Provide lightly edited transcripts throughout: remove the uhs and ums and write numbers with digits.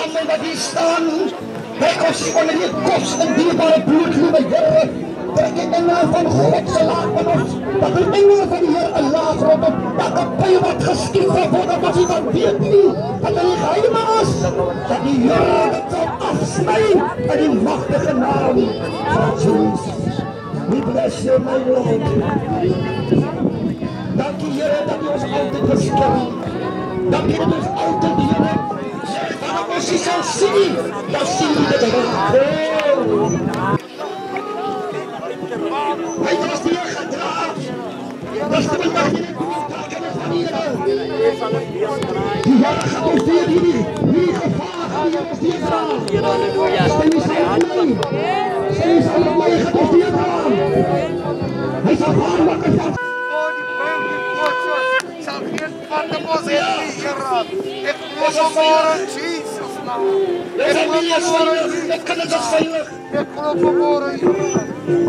almal wat hier staan, trek ons onder die kos en dierbare bloed, liewe Here. Trek die engele van God se laag van ons, dat die engele van die Heer 'n laag rondom, dat die pyn wat geskiet sal word, dat ons nie van weet nie, dat hy geheime is, dat die Here dit sal afsny in die magtige naam van Jesus. We bless you, my Lord. Dankie Here dat U ons altyd beskerm. Dankie dat ons altyd die Here van ons sal sien, dan sien U dit ook. Hy was hier gedra. Dat is de dag die net van Here. Die Here gaat ons weer die gevaar die ons hier dra. Halleluja. Sy is aan my gaat ons hier dra. Hy sal gaan wat hy van. Sal geen pad op ons heen nie, Here. Ek glo vanmôre in Jesus naam. Ek glo vanmôre, ek kan dit as veilig. Ek glo vanmôre, Here.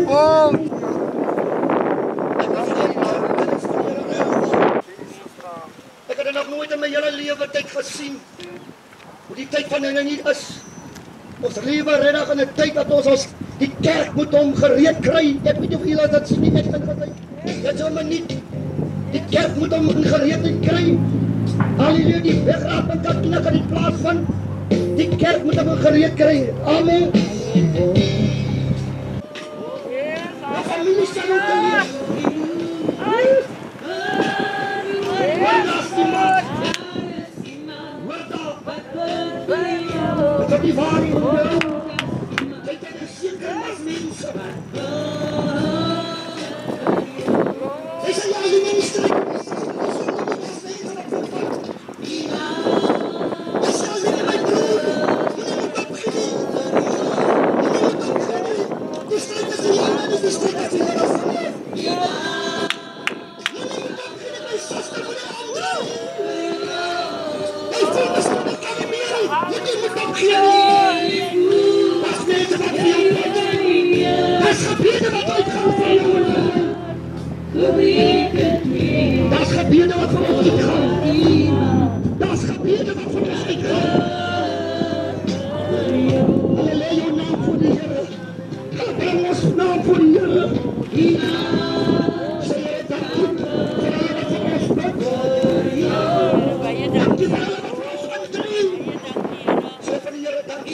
Oh, ek het dit nog nooit in my hele lewe tyd gesien. Hoe die tyd van nou nie is. Ons lewe reddig in 'n tyd dat ons die kerk moet hom gereed kry. Ek weet nie of julle dit sien nie, ek vind dit. Dit is 'n minuut. Die kerk moet hom gereed kry. Halleluja, die wegraad van Katina kan nie plaasvind. Die kerk moet hom gereed kry. Amen. La familie sal ook te leer. Dat die waarheid hoor. Kijk, dat is zeker als mensen. Hij zei, ja, je minister. Dat zal je niet meer doen. Je moet opgeven. Je moet opgeven. De strijd is de jaren, dus de strijd is de jaren. Je moet opgeven bij zuster voor de anderen. Hij voelt me zo met Calimero. Je moet opgeven. Dat is mensen wat je hebt. Dat is gebieden wat uitgaan van jou. Dat is gebieden wat van ons uitgaan. Dat is gebieden wat van ons uitgaan. Halleluja, jouw naam voor de Heer. Ga brengen ons naam voor de Heer. Zeg je dank u voor alle wat van ons bent. Dank u voor alle wat van ons uitdringt. Zeg van de Heer, dank u.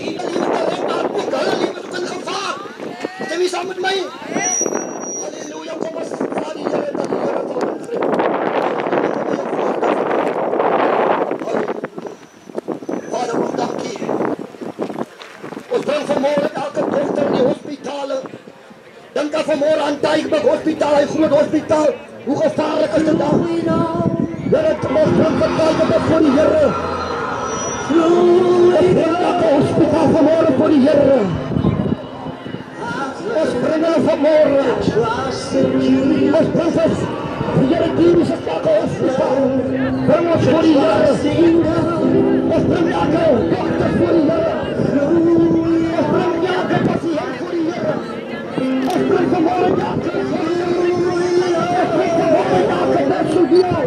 Hulle lewe in gevaar. Stem je samen met mij? Halleluja, kom ons aan die Heer, dat die Heer het al ingryp. Vader, ons dank u. Ons bring vanmorgen elke dochter in die hospitale. Denk aan vanmorgen aan Tijgbek Hospitaal, een groot hospitaal. Hoe gevaarlijk is het dan? Heer, het ons bring van Tijgbek voor die Heer. Ons bring elke hospitaal vanmorgen voor die Heer. Ons bring hulle vanmorgen. Ons bring vir Heere Diebies het elke hospitaal. Bring ons voor die Heer. Ons bring elke dokter voor die Heer. Ons bring elke patiënt voor die Heer. Ons bring vanmorgen elke patiënt. Ons bring vanmorgen elke personeel.